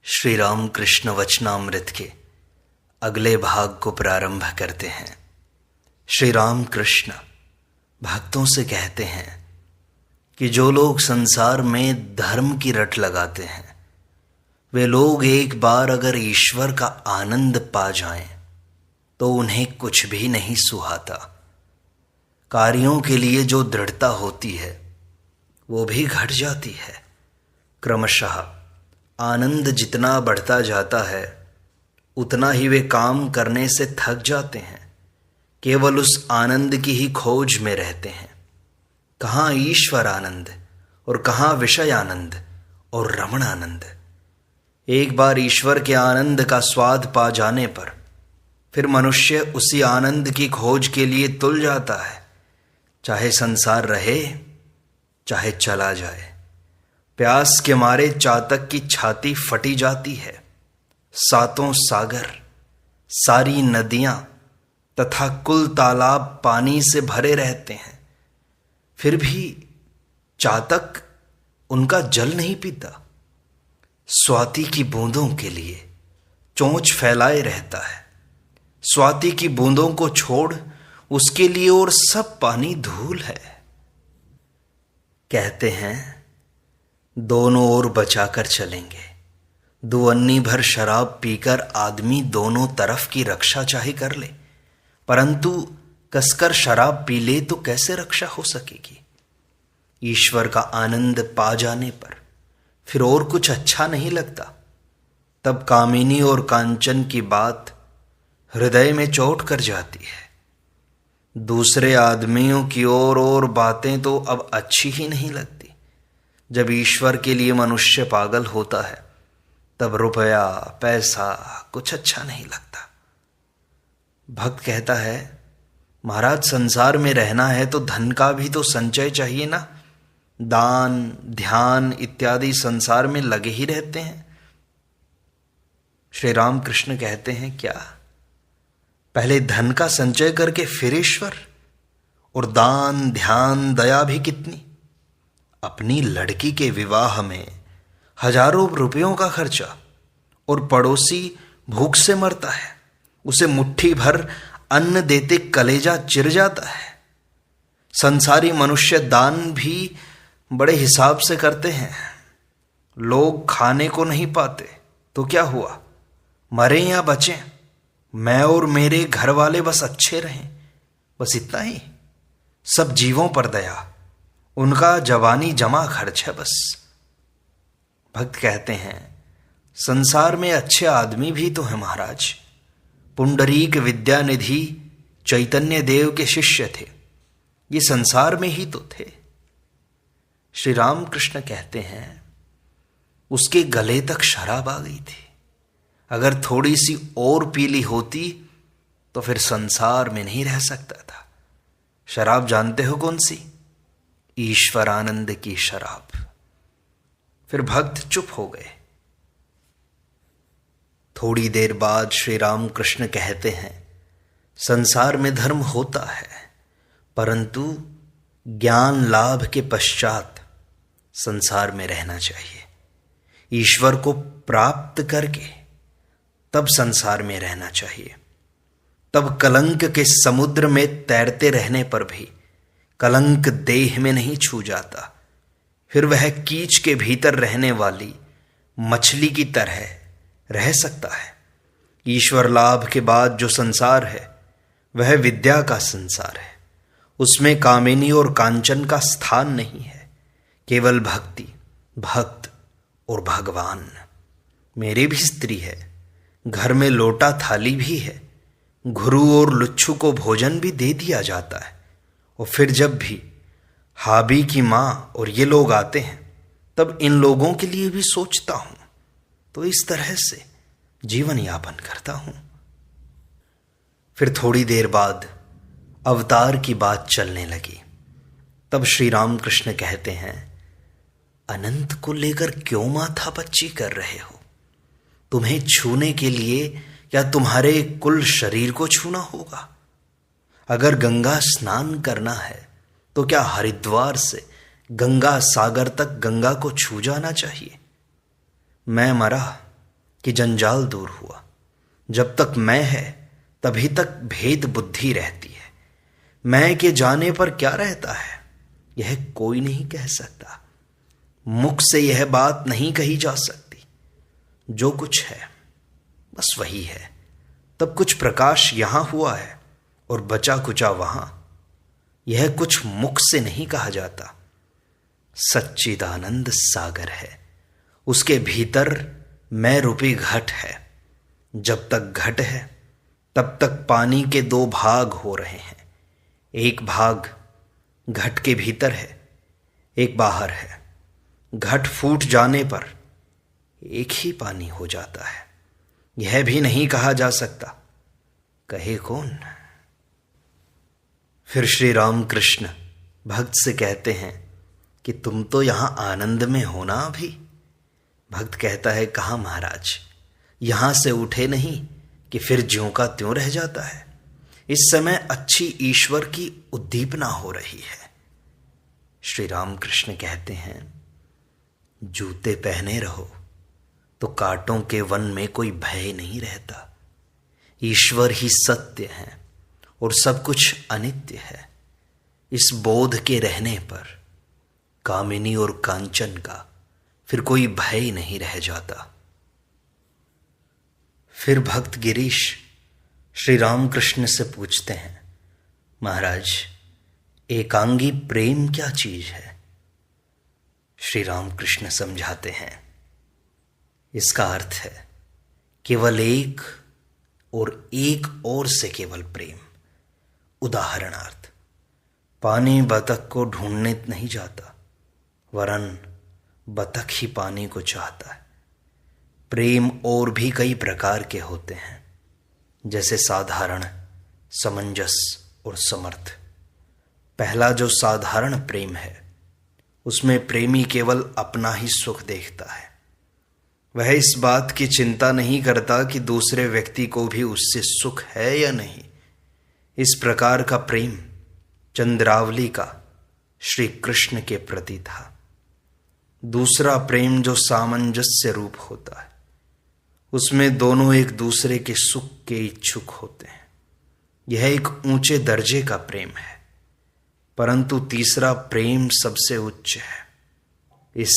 श्री राम कृष्ण वचनामृत के अगले भाग को प्रारंभ करते हैं। श्री राम कृष्ण भक्तों से कहते हैं कि जो लोग संसार में धर्म की रट लगाते हैं वे लोग एक बार अगर ईश्वर का आनंद पा जाएं तो उन्हें कुछ भी नहीं सुहाता। कार्यों के लिए जो दृढ़ता होती है वो भी घट जाती है। क्रमशः आनंद जितना बढ़ता जाता है उतना ही वे काम करने से थक जाते हैं, केवल उस आनंद की ही खोज में रहते हैं। कहाँ ईश्वर आनंद और कहाँ विषय आनंद और रमण आनंद। एक बार ईश्वर के आनंद का स्वाद पा जाने पर फिर मनुष्य उसी आनंद की खोज के लिए तुल जाता है, चाहे संसार रहे चाहे चला जाए। प्यास के मारे चातक की छाती फटी जाती है। सातों सागर, सारी नदियां तथा कुल तालाब पानी से भरे रहते हैं, फिर भी चातक उनका जल नहीं पीता। स्वाति की बूंदों के लिए चोंच फैलाए रहता है। स्वाति की बूंदों को छोड़ उसके लिए और सब पानी धूल है। कहते हैं दोनों ओर बचाकर चलेंगे। दुअन्नी भर शराब पीकर आदमी दोनों तरफ की रक्षा चाहे कर ले, परंतु कसकर शराब पी ले तो कैसे रक्षा हो सकेगी। ईश्वर का आनंद पा जाने पर फिर और कुछ अच्छा नहीं लगता। तब कामिनी और कांचन की बात हृदय में चोट कर जाती है। दूसरे आदमियों की और बातें तो अब अच्छी ही नहीं लगती। जब ईश्वर के लिए मनुष्य पागल होता है तब रुपया पैसा कुछ अच्छा नहीं लगता। भक्त कहता है महाराज, संसार में रहना है तो धन का भी तो संचय चाहिए ना। दान ध्यान इत्यादि संसार में लगे ही रहते हैं। श्री राम कृष्ण कहते हैं क्या पहले धन का संचय करके फिर ईश्वर? और दान ध्यान दया भी कितनी। अपनी लड़की के विवाह में हजारों रुपयों का खर्चा और पड़ोसी भूख से मरता है, उसे मुट्ठी भर अन्न देते कलेजा चिर जाता है। संसारी मनुष्य दान भी बड़े हिसाब से करते हैं। लोग खाने को नहीं पाते तो क्या हुआ, मरे या बचें, मैं और मेरे घर वाले बस अच्छे रहें, बस इतना ही। सब जीवों पर दया, उनका जवानी जमा खर्च है बस। भक्त कहते हैं संसार में अच्छे आदमी भी तो हैं महाराज। पुंडरीक विद्यानिधि चैतन्य देव के शिष्य थे, ये संसार में ही तो थे। श्री राम कृष्ण कहते हैं उसके गले तक शराब आ गई थी। अगर थोड़ी सी और पीली होती तो फिर संसार में नहीं रह सकता था। शराब जानते हो कौन सी? ईश्वर आनंद की शराब। फिर भक्त चुप हो गए। थोड़ी देर बाद श्री राम कृष्ण कहते हैं संसार में धर्म होता है, परंतु ज्ञान लाभ के पश्चात संसार में रहना चाहिए। ईश्वर को प्राप्त करके तब संसार में रहना चाहिए। तब कलंक के समुद्र में तैरते रहने पर भी कलंक देह में नहीं छू जाता। फिर वह कीच के भीतर रहने वाली मछली की तरह रह सकता है। ईश्वर लाभ के बाद जो संसार है वह विद्या का संसार है। उसमें कामिनी और कांचन का स्थान नहीं है, केवल भक्ति, भक्त और भगवान। मेरी भी स्त्री है, घर में लोटा थाली भी है, घुरू और लुच्छू को भोजन भी दे दिया जाता है। और फिर जब भी हाबी की माँ और ये लोग आते हैं तब इन लोगों के लिए भी सोचता हूं, तो इस तरह से जीवन यापन करता हूं। फिर थोड़ी देर बाद अवतार की बात चलने लगी। तब श्री राम कृष्ण कहते हैं अनंत को लेकर क्यों माथापच्ची कर रहे हो? तुम्हें छूने के लिए क्या तुम्हारे कुल शरीर को छूना होगा? अगर गंगा स्नान करना है तो क्या हरिद्वार से गंगा सागर तक गंगा को छू जाना चाहिए? मैं मरा कि जंजाल दूर हुआ। जब तक मैं है तभी तक भेद बुद्धि रहती है। मैं के जाने पर क्या रहता है यह कोई नहीं कह सकता। मुख से यह बात नहीं कही जा सकती। जो कुछ है बस वही है। तब कुछ प्रकाश यहां हुआ है और बचा कुचा वहां। यह कुछ मुख से नहीं कहा जाता। सच्चिदानंद सागर है, उसके भीतर मैं रूपी घट है। जब तक घट है तब तक पानी के दो भाग हो रहे हैं। एक भाग घट के भीतर है, एक बाहर है। घट फूट जाने पर एक ही पानी हो जाता है। यह भी नहीं कहा जा सकता, कहे कौन। फिर श्री राम कृष्ण भक्त से कहते हैं कि तुम तो यहां आनंद में हो ना अभी। भक्त कहता है, कहाँ महाराज, यहां से उठे नहीं कि फिर ज्यों का त्यों रह जाता है। इस समय अच्छी ईश्वर की उद्दीपना हो रही है। श्री राम कृष्ण कहते हैं, जूते पहने रहो तो कांटों के वन में कोई भय नहीं रहता। ईश्वर ही सत्य है और सब कुछ अनित्य है। इस बोध के रहने पर कामिनी और कांचन का फिर कोई भय नहीं रह जाता। फिर भक्त गिरीश श्री रामकृष्ण से पूछते हैं, महाराज एकांगी प्रेम क्या चीज है। श्री रामकृष्ण समझाते हैं, इसका अर्थ है केवल एक और से केवल प्रेम। उदाहरणार्थ, पानी बतख को ढूंढने नहीं जाता, वरन बतख ही पानी को चाहता है। प्रेम और भी कई प्रकार के होते हैं, जैसे साधारण, समंजस और समर्थ। पहला जो साधारण प्रेम है, उसमें प्रेमी केवल अपना ही सुख देखता है। वह इस बात की चिंता नहीं करता कि दूसरे व्यक्ति को भी उससे सुख है या नहीं। इस प्रकार का प्रेम चंद्रावली का श्री कृष्ण के प्रति था। दूसरा प्रेम जो सामंजस्य रूप होता है, उसमें दोनों एक दूसरे के सुख के इच्छुक होते हैं। यह एक ऊंचे दर्जे का प्रेम है। परंतु तीसरा प्रेम सबसे उच्च है। इस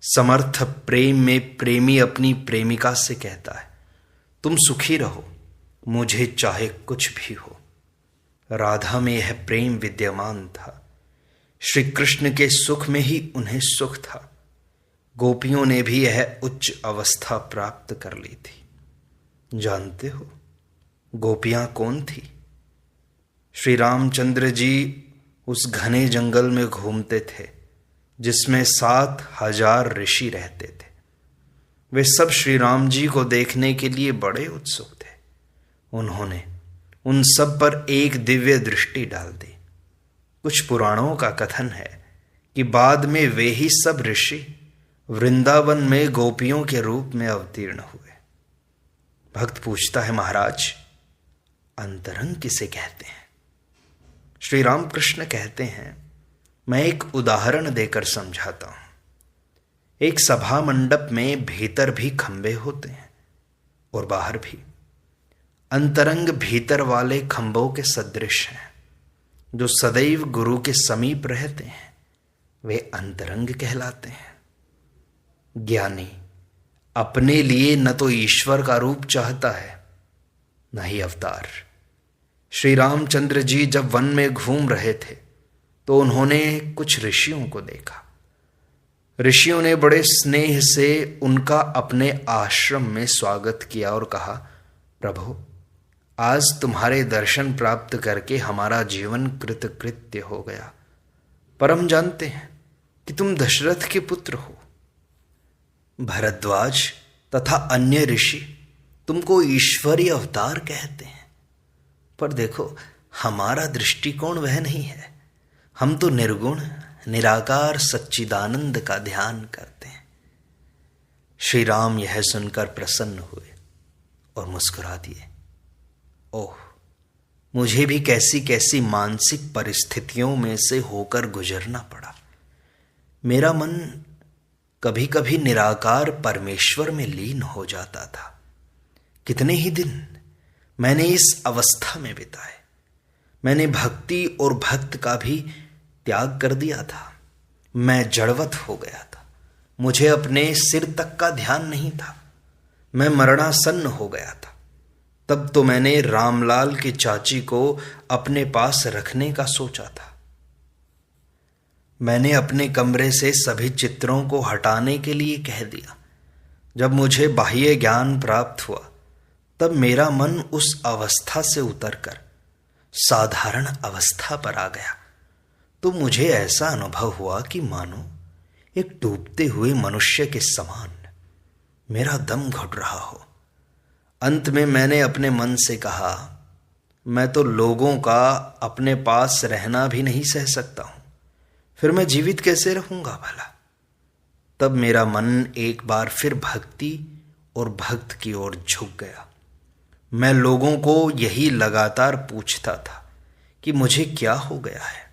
समर्थ प्रेम में प्रेमी अपनी प्रेमिका से कहता है, तुम सुखी रहो, मुझे चाहे कुछ भी हो। राधा में यह प्रेम विद्यमान था। श्री कृष्ण के सुख में ही उन्हें सुख था। गोपियों ने भी यह उच्च अवस्था प्राप्त कर ली थी। जानते हो गोपियां कौन थी? श्री रामचंद्र जी उस घने जंगल में घूमते थे जिसमें 7,000 ऋषि रहते थे। वे सब श्री राम जी को देखने के लिए बड़े उत्सुक थे। उन्होंने उन सब पर एक दिव्य दृष्टि डाल दी। कुछ पुराणों का कथन है कि बाद में वे ही सब ऋषि वृंदावन में गोपियों के रूप में अवतीर्ण हुए। भक्त पूछता है, महाराज अंतरंग किसे कहते हैं? श्री रामकृष्ण कहते हैं, मैं एक उदाहरण देकर समझाता हूं। एक सभा मंडप में भीतर भी खंबे होते हैं और बाहर भी। अंतरंग भीतर वाले खंभों के सदृश हैं, जो सदैव गुरु के समीप रहते हैं। वे अंतरंग कहलाते हैं। ज्ञानी अपने लिए न तो ईश्वर का रूप चाहता है, न ही अवतार। श्री रामचंद्र जी जब वन में घूम रहे थे तो उन्होंने कुछ ऋषियों को देखा। ऋषियों ने बड़े स्नेह से उनका अपने आश्रम में स्वागत किया और कहा, प्रभु आज तुम्हारे दर्शन प्राप्त करके हमारा जीवन कृतकृत्य हो गया। पर हम जानते हैं कि तुम दशरथ के पुत्र हो। भरद्वाज तथा अन्य ऋषि तुमको ईश्वरीय अवतार कहते हैं, पर देखो हमारा दृष्टिकोण वह नहीं है। हम तो निर्गुण निराकार सच्चिदानंद का ध्यान करते हैं। श्री राम यह सुनकर प्रसन्न हुए और मुस्कुरा दिए। ओह, मुझे भी कैसी कैसी मानसिक परिस्थितियों में से होकर गुजरना पड़ा। मेरा मन कभी कभी निराकार परमेश्वर में लीन हो जाता था। कितने ही दिन मैंने इस अवस्था में बिताए। मैंने भक्ति और भक्त का भी त्याग कर दिया था। मैं जड़वत हो गया था। मुझे अपने सिर तक का ध्यान नहीं था। मैं मरणासन्न हो गया था। तब तो मैंने रामलाल की चाची को अपने पास रखने का सोचा था। मैंने अपने कमरे से सभी चित्रों को हटाने के लिए कह दिया। जब मुझे बाह्य ज्ञान प्राप्त हुआ तब मेरा मन उस अवस्था से उतरकर साधारण अवस्था पर आ गया। तो मुझे ऐसा अनुभव हुआ कि मानो एक डूबते हुए मनुष्य के समान मेरा दम घुट रहा हो। अंत में मैंने अपने मन से कहा, मैं तो लोगों का अपने पास रहना भी नहीं सह सकता हूं, फिर मैं जीवित कैसे रहूंगा भला। तब मेरा मन एक बार फिर भक्ति और भक्त की ओर झुक गया। मैं लोगों को यही लगातार पूछता था कि मुझे क्या हो गया है।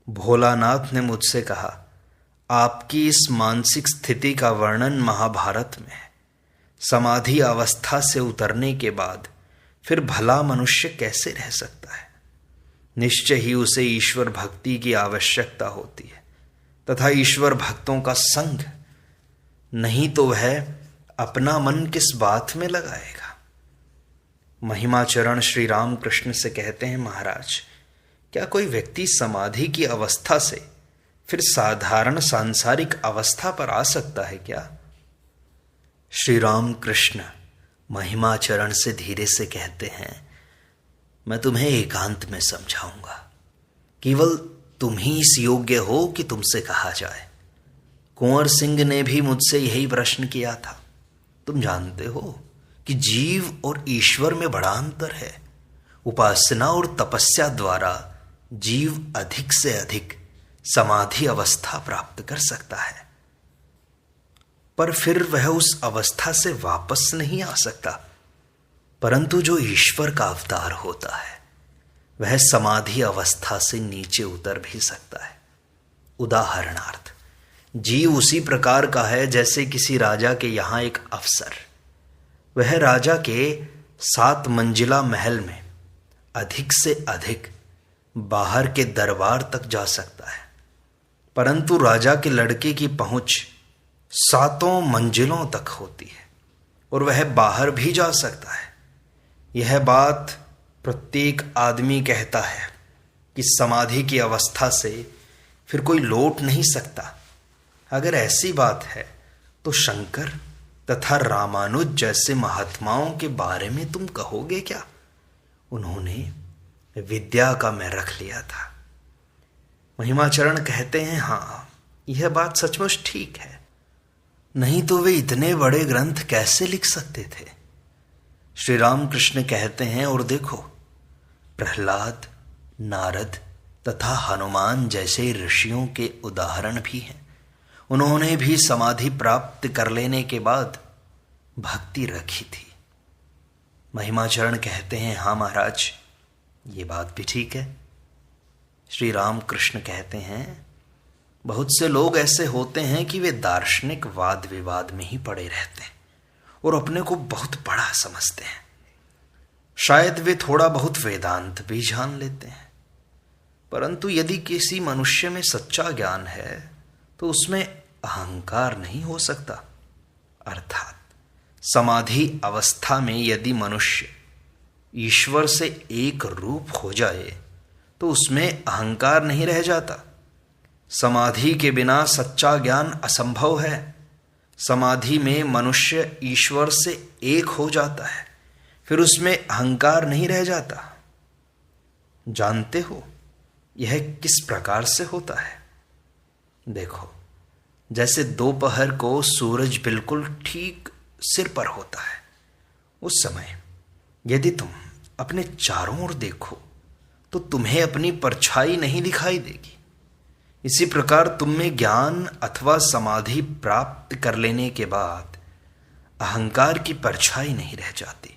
भोलानाथ ने मुझसे कहा, आपकी इस मानसिक स्थिति का वर्णन महाभारत में है। समाधि अवस्था से उतरने के बाद फिर भला मनुष्य कैसे रह सकता है। निश्चय ही उसे ईश्वर भक्ति की आवश्यकता होती है तथा ईश्वर भक्तों का संग, नहीं तो वह अपना मन किस बात में लगाएगा। महिमाचरण श्री राम कृष्ण से कहते हैं, महाराज, क्या कोई व्यक्ति समाधि की अवस्था से फिर साधारण सांसारिक अवस्था पर आ सकता है क्या? श्री राम कृष्ण महिमाचरण से धीरे से कहते हैं, मैं तुम्हें एकांत में समझाऊंगा। केवल तुम ही इस योग्य हो कि तुमसे कहा जाए। कुंवर सिंह ने भी मुझसे यही प्रश्न किया था। तुम जानते हो कि जीव और ईश्वर में बड़ा अंतर है। उपासना और तपस्या द्वारा जीव अधिक से अधिक समाधि अवस्था प्राप्त कर सकता है, पर फिर वह उस अवस्था से वापस नहीं आ सकता। परंतु जो ईश्वर का अवतार होता है वह समाधि अवस्था से नीचे उतर भी सकता है। उदाहरणार्थ, जीव उसी प्रकार का है जैसे किसी राजा के यहाँ एक अफसर। वह राजा के 7 मंजिला महल में अधिक से अधिक बाहर के दरबार तक जा सकता है, परंतु राजा के लड़के की पहुंच 7 मंजिलों तक होती है और वह बाहर भी जा सकता है। यह बात प्रत्येक आदमी कहता है कि समाधि की अवस्था से फिर कोई लौट नहीं सकता। अगर ऐसी बात है तो शंकर तथा रामानुज जैसे महात्माओं के बारे में तुम कहोगे क्या? उन्होंने विद्या का मैं रख लिया था। महिमाचरण कहते हैं, हाँ, यह बात सचमुच ठीक है, नहीं तो वे इतने बड़े ग्रंथ कैसे लिख सकते थे। श्री राम कृष्ण कहते हैं, और देखो, प्रहलाद, नारद तथा हनुमान जैसे ऋषियों के उदाहरण भी हैं। उन्होंने भी समाधि प्राप्त कर लेने के बाद भक्ति रखी थी। महिमाचरण कहते हैं, हाँ महाराज, ये बात भी ठीक है। श्री राम कृष्ण कहते हैं, बहुत से लोग ऐसे होते हैं कि वे दार्शनिक वाद विवाद में ही पड़े रहते हैं और अपने को बहुत बड़ा समझते हैं। शायद वे थोड़ा बहुत वेदांत भी जान लेते हैं, परंतु यदि किसी मनुष्य में सच्चा ज्ञान है तो उसमें अहंकार नहीं हो सकता। अर्थात समाधि अवस्था में यदि मनुष्य ईश्वर से एक रूप हो जाए तो उसमें अहंकार नहीं रह जाता। समाधि के बिना सच्चा ज्ञान असंभव है। समाधि में मनुष्य ईश्वर से एक हो जाता है, फिर उसमें अहंकार नहीं रह जाता। जानते हो यह किस प्रकार से होता है? देखो, जैसे दोपहर को सूरज बिल्कुल ठीक सिर पर होता है, उस समय यदि तुम अपने चारों ओर देखो तो तुम्हें अपनी परछाई नहीं दिखाई देगी। इसी प्रकार तुम में ज्ञान अथवा समाधि प्राप्त कर लेने के बाद अहंकार की परछाई नहीं रह जाती।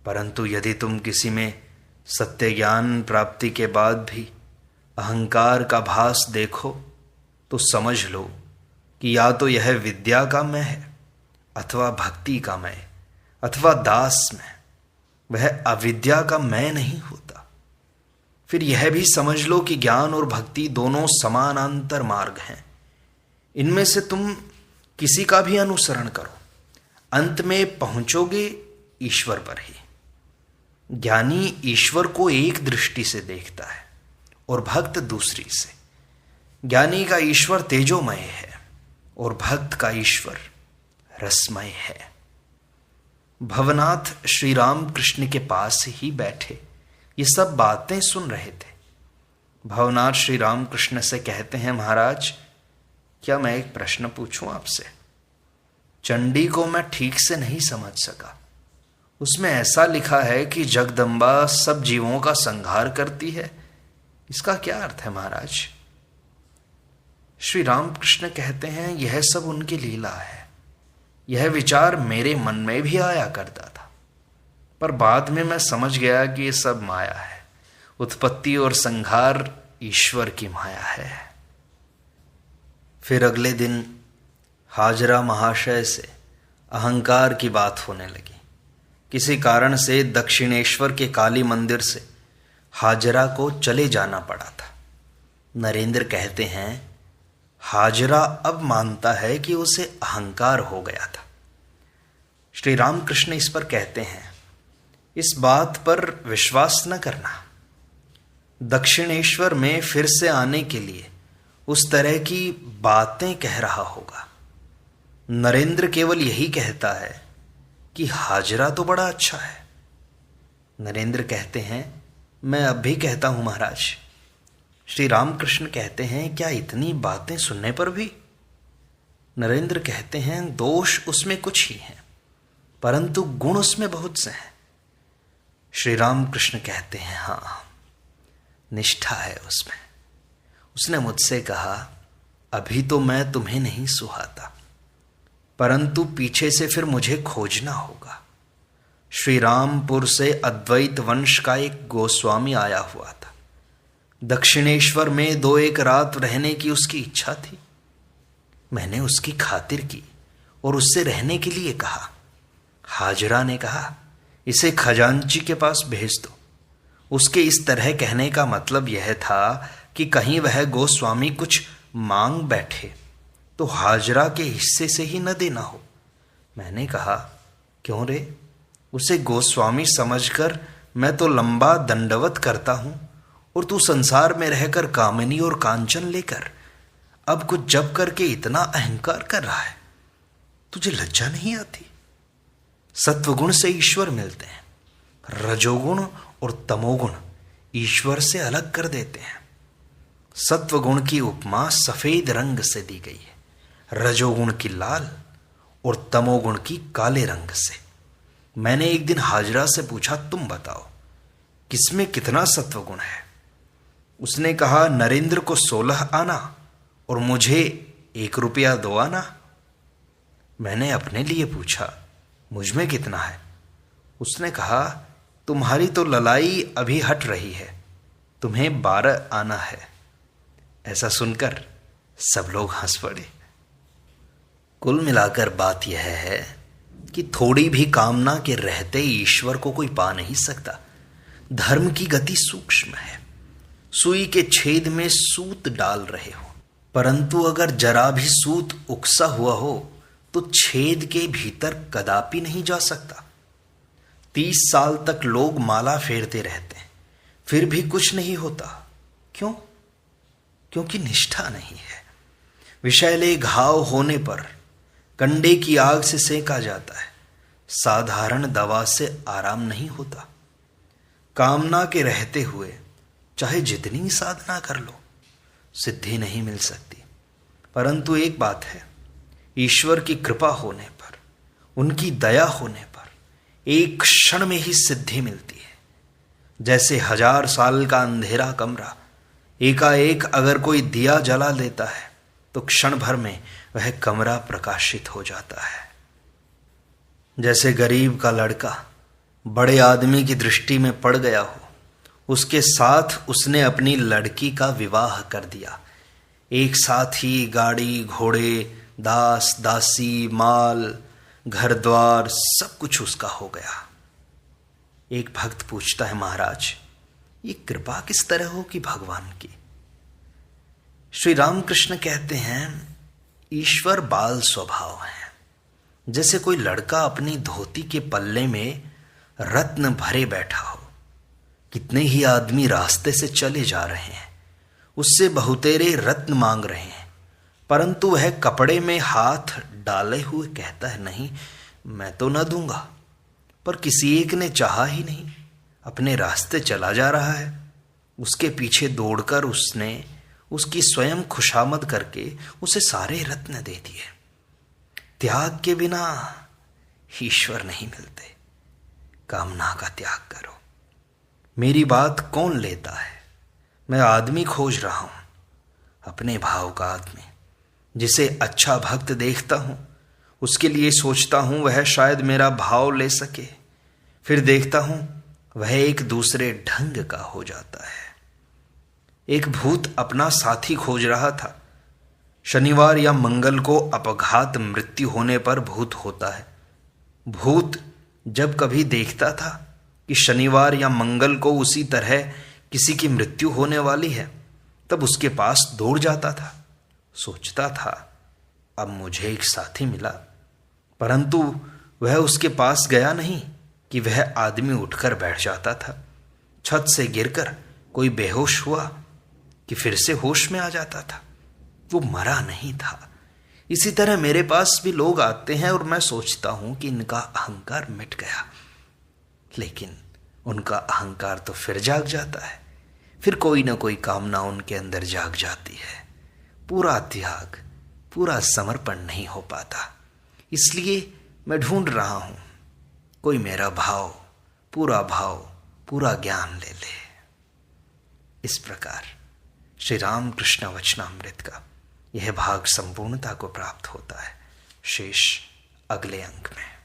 परंतु यदि तुम किसी में सत्य ज्ञान प्राप्ति के बाद भी अहंकार का भास देखो तो समझ लो कि या तो यह विद्या का मैं है, अथवा भक्ति का मैं, अथवा दास मैं, वह अविद्या का मैं नहीं होता। फिर यह भी समझ लो कि ज्ञान और भक्ति दोनों समानांतर मार्ग हैं। इनमें से तुम किसी का भी अनुसरण करो, अंत में पहुंचोगे ईश्वर पर ही। ज्ञानी ईश्वर को एक दृष्टि से देखता है और भक्त दूसरी से। ज्ञानी का ईश्वर तेजोमय है और भक्त का ईश्वर रसमय है। भवनाथ श्री राम कृष्ण के पास ही बैठे ये सब बातें सुन रहे थे। भवनाथ श्री राम कृष्ण से कहते हैं, महाराज क्या मैं एक प्रश्न पूछूं आपसे? चंडी को मैं ठीक से नहीं समझ सका। उसमें ऐसा लिखा है कि जगदम्बा सब जीवों का संहार करती है, इसका क्या अर्थ है महाराज? श्री रामकृष्ण कहते हैं, यह सब उनकी लीला है। यह विचार मेरे मन में भी आया करता था, पर बाद में मैं समझ गया कि यह सब माया है। उत्पत्ति और संहार ईश्वर की माया है। फिर अगले दिन हाजरा महाशय से अहंकार की बात होने लगी। किसी कारण से दक्षिणेश्वर के काली मंदिर से हाजरा को चले जाना पड़ा था। नरेंद्र कहते हैं, हाजरा अब मानता है कि उसे अहंकार हो गया था। श्री रामकृष्ण इस पर कहते हैं, इस बात पर विश्वास न करना। दक्षिणेश्वर में फिर से आने के लिए उस तरह की बातें कह रहा होगा। नरेंद्र केवल यही कहता है कि हाजरा तो बड़ा अच्छा है। नरेंद्र कहते हैं, मैं अब भी कहता हूं महाराज। श्री रामकृष्ण कहते हैं, क्या इतनी बातें सुनने पर भी? नरेंद्र कहते हैं, दोष उसमें कुछ ही हैं, परंतु गुण उसमें बहुत से हैं। श्री रामकृष्ण कहते हैं, हाँ निष्ठा है उसमें। उसने मुझसे कहा, अभी तो मैं तुम्हें नहीं सुहाता, परंतु पीछे से फिर मुझे खोजना होगा। श्री रामपुर से अद्वैत वंश का एक गोस्वामी आया हुआ था। दक्षिणेश्वर में 2-1 रात रहने की उसकी इच्छा थी। मैंने उसकी खातिर की और उससे रहने के लिए कहा। हाजरा ने कहा, इसे खजांची के पास भेज दो। उसके इस तरह कहने का मतलब यह था कि कहीं वह गोस्वामी कुछ मांग बैठे तो हाजरा के हिस्से से ही न देना हो। मैंने कहा, क्यों रे? उसे गोस्वामी समझकर मैं तो लंबा दंडवत करता हूं, और तू संसार में रहकर कामिनी और कांचन लेकर अब कुछ जप करके इतना अहंकार कर रहा है। तुझे लज्जा नहीं आती? सत्वगुण से ईश्वर मिलते हैं, रजोगुण और तमोगुण ईश्वर से अलग कर देते हैं। सत्वगुण की उपमा सफेद रंग से दी गई है, रजोगुण की लाल और तमोगुण की काले रंग से। मैंने एक दिन हाजरा से पूछा, तुम बताओ किसमें कितना सत्वगुण है? उसने कहा, नरेंद्र को 16 आना और मुझे 1 रुपया 2 आना। मैंने अपने लिए पूछा, मुझ में कितना है? उसने कहा, तुम्हारी तो ललाई अभी हट रही है, तुम्हें 12 आना है। ऐसा सुनकर सब लोग हंस पड़े। कुल मिलाकर बात यह है कि थोड़ी भी कामना के रहते ईश्वर को कोई पा नहीं सकता। धर्म की गति सूक्ष्म है। सुई के छेद में सूत डाल रहे हो, परंतु अगर जरा भी सूत उकसा हुआ हो तो छेद के भीतर कदापि नहीं जा सकता। 30 साल तक लोग माला फेरते रहते हैं, फिर भी कुछ नहीं होता। क्यों? क्योंकि निष्ठा नहीं है। विषैले घाव होने पर कंडे की आग से सेका जाता है, साधारण दवा से आराम नहीं होता। कामना के रहते हुए चाहे जितनी साधना कर लो, सिद्धि नहीं मिल सकती। परंतु एक बात है, ईश्वर की कृपा होने पर, उनकी दया होने पर एक क्षण में ही सिद्धि मिलती है। जैसे 1000 साल का अंधेरा कमरा एकाएक अगर कोई दिया जला देता है तो क्षण भर में वह कमरा प्रकाशित हो जाता है। जैसे गरीब का लड़का बड़े आदमी की दृष्टि में पड़ गया हो, उसके साथ उसने अपनी लड़की का विवाह कर दिया। एक साथ ही गाड़ी घोड़े दास दासी, माल, घर द्वार सब कुछ उसका हो गया। एक भक्त पूछता है, महाराज ये कृपा किस तरह हो कि भगवान की? श्री रामकृष्ण कहते हैं, ईश्वर बाल स्वभाव है। जैसे कोई लड़का अपनी धोती के पल्ले में रत्न भरे बैठा हो। कितने ही आदमी रास्ते से चले जा रहे हैं, उससे बहुतेरे रत्न मांग रहे हैं, परंतु वह कपड़े में हाथ डाले हुए कहता है, नहीं मैं तो न दूंगा। पर किसी एक ने चाहा ही नहीं, अपने रास्ते चला जा रहा है। उसके पीछे दौड़कर उसने उसकी स्वयं खुशामद करके उसे सारे रत्न दे दिए। त्याग के बिना ईश्वर नहीं मिलते। कामना का त्याग करो। मेरी बात कौन लेता है? मैं आदमी खोज रहा हूं, अपने भाव का आदमी, जिसे अच्छा भक्त देखता हूं, उसके लिए सोचता हूं वह शायद मेरा भाव ले सके। फिर देखता हूं वह एक दूसरे ढंग का हो जाता है। एक भूत अपना साथी खोज रहा था। शनिवार या मंगल को अपघात मृत्यु होने पर भूत होता है। भूत जब कभी देखता था कि शनिवार या मंगल को उसी तरह किसी की मृत्यु होने वाली है, तब उसके पास दौड़ जाता था। सोचता था अब मुझे एक साथी मिला, परंतु वह उसके पास गया नहीं कि वह आदमी उठकर बैठ जाता था। छत से गिरकर कोई बेहोश हुआ कि फिर से होश में आ जाता था। वो मरा नहीं था। इसी तरह मेरे पास भी लोग आते हैं और मैं सोचता हूं कि इनका अहंकार मिट गया, लेकिन उनका अहंकार तो फिर जाग जाता है। फिर कोई ना कोई कामना उनके अंदर जाग जाती है। पूरा त्याग, पूरा समर्पण नहीं हो पाता। इसलिए मैं ढूंढ रहा हूं कोई मेरा भाव, पूरा ज्ञान ले ले। इस प्रकार श्री राम कृष्ण वचनामृत का यह भाग संपूर्णता को प्राप्त होता है। शेष अगले अंक में।